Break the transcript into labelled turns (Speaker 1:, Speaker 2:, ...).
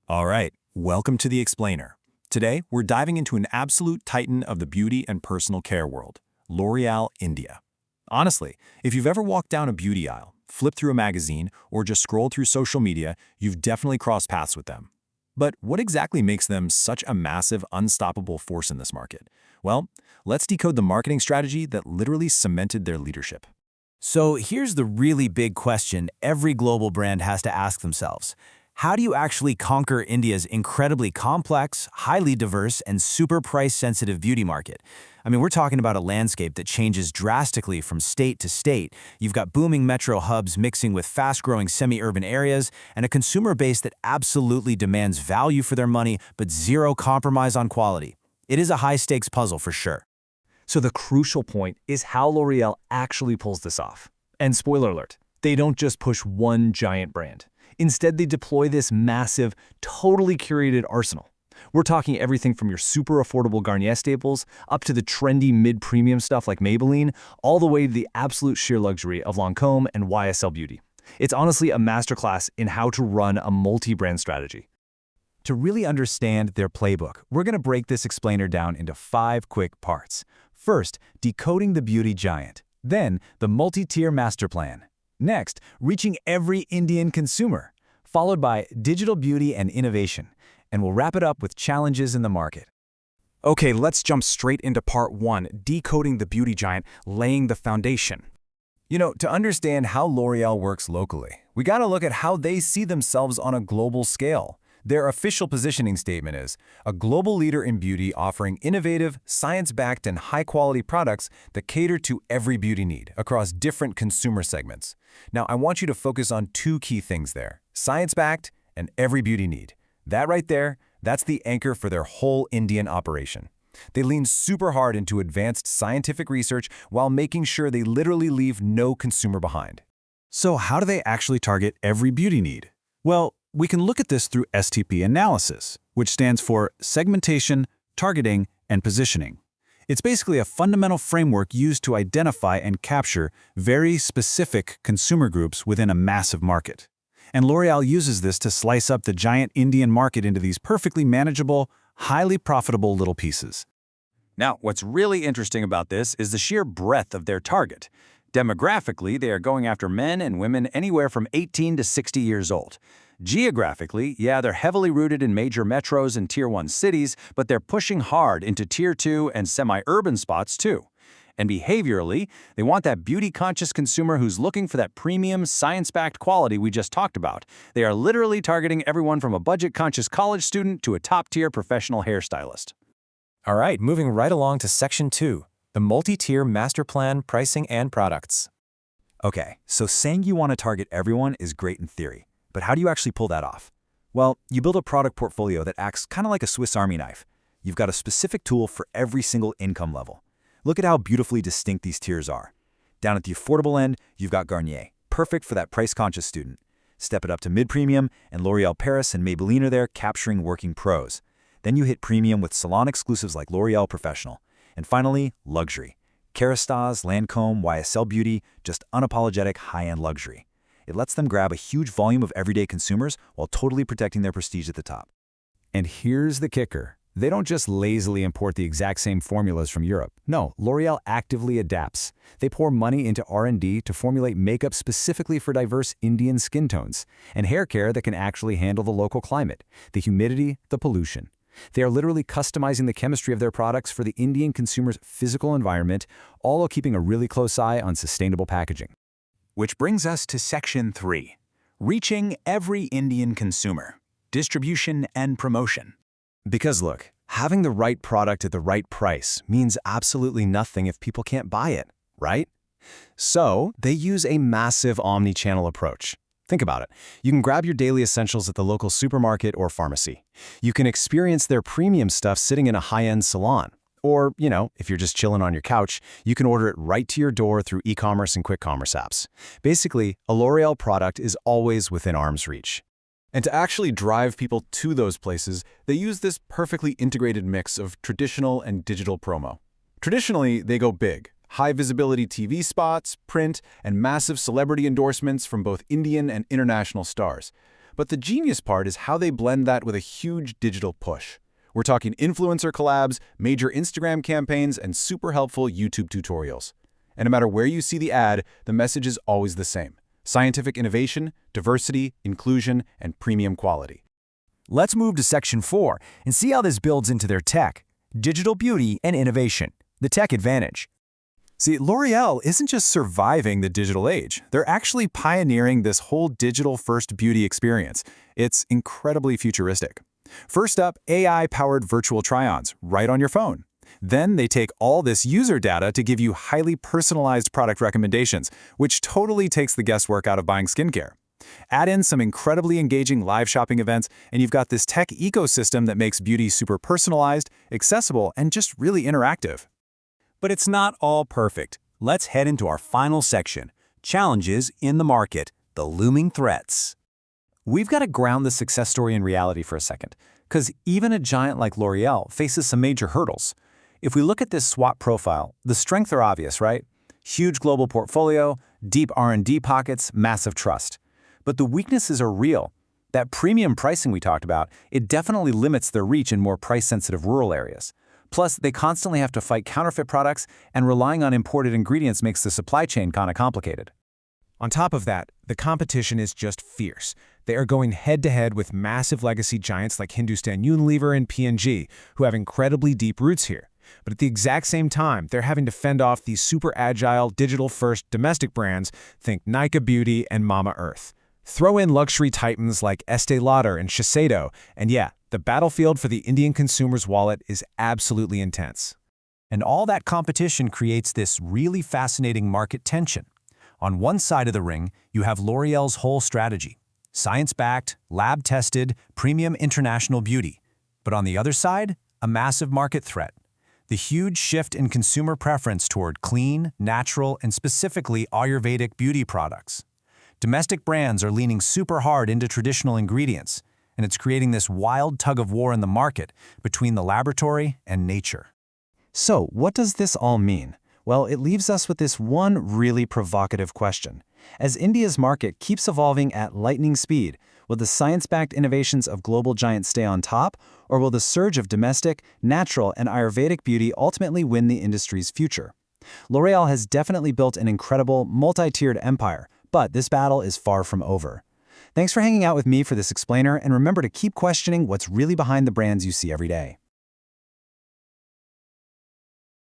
Speaker 1: All right, welcome to The Explainer. Today, we're diving into an absolute titan of the beauty and personal care world, L'Oreal India. Honestly, if you've ever walked down a beauty aisle, flipped through a magazine, or just scrolled through social media, you've definitely crossed paths with them. But what exactly makes them such a massive, unstoppable force in this market? Well, let's decode the marketing strategy that literally cemented their leadership.
Speaker 2: So here's the really big question every global brand has to ask themselves. How do you actually conquer India's incredibly complex, highly diverse, and super price-sensitive beauty market? I mean, we're talking about a landscape that changes drastically from state to state. You've got booming metro hubs mixing with fast-growing semi-urban areas, and a consumer base that absolutely demands value for their money, but zero compromise on quality. It is a high-stakes puzzle for sure.
Speaker 3: So the crucial point is how L'Oreal actually pulls this off. And spoiler alert, they don't just push one giant brand. Instead, they deploy this massive, totally curated arsenal. We're talking everything from your super affordable Garnier staples up to the trendy mid-premium stuff like Maybelline, all the way to the absolute sheer luxury of Lancôme and YSL Beauty. It's honestly a masterclass in how to run a multi-brand strategy.
Speaker 2: To really understand their playbook, we're going to break this explainer down into 5 quick parts. First, decoding the beauty giant. Then, the multi-tier master plan. Next, reaching every Indian consumer, followed by digital beauty and innovation. And we'll wrap it up with challenges in the market.
Speaker 4: Okay, let's jump straight into part 1, decoding the beauty giant, laying the foundation.
Speaker 1: To understand how L'Oreal works locally, we gotta look at how they see themselves on a global scale. Their official positioning statement is, a global leader in beauty offering innovative, science-backed, and high-quality products that cater to every beauty need across different consumer segments. Now, I want you to focus on 2 key things there, science-backed and every beauty need. That right there, that's the anchor for their whole Indian operation. They lean super hard into advanced scientific research while making sure they literally leave no consumer behind.
Speaker 2: So how do they actually target every beauty need? Well, we can look at this through STP analysis, which stands for segmentation, targeting, and positioning. It's basically a fundamental framework used to identify and capture very specific consumer groups within a massive market. And L'Oreal uses this to slice up the giant Indian market into these perfectly manageable, highly profitable little pieces.
Speaker 5: Now, what's really interesting about this is the sheer breadth of their target. Demographically, they are going after men and women anywhere from 18 to 60 years old. Geographically, yeah, they're heavily rooted in major metros and Tier 1 cities, but they're pushing hard into Tier 2 and semi-urban spots too. And behaviorally, they want that beauty-conscious consumer who's looking for that premium, science-backed quality we just talked about. They are literally targeting everyone from a budget-conscious college student to a top-tier professional hairstylist.
Speaker 1: All right, moving right along to Section 2, the multi-tier master plan, pricing, and products.
Speaker 2: Okay, so saying you want to target everyone is great in theory. But how do you actually pull that off? Well, you build a product portfolio that acts kind of like a Swiss Army knife. You've got a specific tool for every single income level. Look at how beautifully distinct these tiers are. Down at the affordable end, you've got Garnier, perfect for that price-conscious student. Step it up to mid-premium, and L'Oréal Paris and Maybelline are there capturing working pros. Then you hit premium with salon exclusives like L'Oréal Professional. And finally, luxury. Kérastase, Lancôme, YSL Beauty, just unapologetic high-end luxury. It lets them grab a huge volume of everyday consumers while totally protecting their prestige at the top. And here's the kicker. They don't just lazily import the exact same formulas from Europe. No, L'Oreal actively adapts. They pour money into R&D to formulate makeup specifically for diverse Indian skin tones, and hair care that can actually handle the local climate, the humidity, the pollution. They are literally customizing the chemistry of their products for the Indian consumer's physical environment, all while keeping a really close eye on sustainable packaging.
Speaker 4: Which brings us to Section 3, reaching every Indian consumer, distribution and promotion.
Speaker 2: Because look, having the right product at the right price means absolutely nothing if people can't buy it, right? So they use a massive omni-channel approach. Think about it. You can grab your daily essentials at the local supermarket or pharmacy. You can experience their premium stuff sitting in a high-end salon. Or, if you're just chilling on your couch, you can order it right to your door through e-commerce and quick commerce apps. Basically, a L'Oreal product is always within arm's reach.
Speaker 6: And to actually drive people to those places, they use this perfectly integrated mix of traditional and digital promo. Traditionally, they go big. High-visibility TV spots, print, and massive celebrity endorsements from both Indian and international stars. But the genius part is how they blend that with a huge digital push. We're talking influencer collabs, major Instagram campaigns, and super helpful YouTube tutorials. And no matter where you see the ad, the message is always the same: scientific innovation, diversity, inclusion, and premium quality.
Speaker 1: Let's move to Section 4 and see how this builds into their tech, digital beauty, and innovation, the tech advantage.
Speaker 2: See, L'Oreal isn't just surviving the digital age. They're actually pioneering this whole digital-first beauty experience. It's incredibly futuristic. First up, AI-powered virtual try-ons right on your phone. Then they take all this user data to give you highly personalized product recommendations, which totally takes the guesswork out of buying skincare. Add in some incredibly engaging live shopping events, and you've got this tech ecosystem that makes beauty super personalized, accessible, and just really interactive.
Speaker 5: But it's not all perfect. Let's head into our final section, challenges in the market, the looming threats. We've got to ground this success story in reality for a second, because even a giant like L'Oreal faces some major hurdles. If we look at this SWOT profile, the strengths are obvious, right? Huge global portfolio, deep R&D pockets, massive trust. But the weaknesses are real. That premium pricing we talked about, it definitely limits their reach in more price-sensitive rural areas. Plus, they constantly have to fight counterfeit products, and relying on imported ingredients makes the supply chain kind of complicated.
Speaker 3: On top of that, the competition is just fierce. They are going head-to-head with massive legacy giants like Hindustan Unilever and P&G, who have incredibly deep roots here. But at the exact same time, they're having to fend off these super agile, digital-first domestic brands, think Nykaa Beauty and Mama Earth. Throw in luxury titans like Estee Lauder and Shiseido, and yeah, the battlefield for the Indian consumer's wallet is absolutely intense.
Speaker 1: And all that competition creates this really fascinating market tension. On one side of the ring, you have L'Oreal's whole strategy: science-backed, lab-tested, premium international beauty. But on the other side, a massive market threat: the huge shift in consumer preference toward clean, natural, and specifically Ayurvedic beauty products. Domestic brands are leaning super hard into traditional ingredients, and it's creating this wild tug-of-war in the market between the laboratory and nature.
Speaker 2: So, what does this all mean? Well, it leaves us with this one really provocative question. As India's market keeps evolving at lightning speed, will the science-backed innovations of global giants stay on top, or will the surge of domestic, natural, and Ayurvedic beauty ultimately win the industry's future? L'Oreal has definitely built an incredible, multi-tiered empire, but this battle is far from over. Thanks for hanging out with me for this explainer, and remember to keep questioning what's really behind the brands you see every day.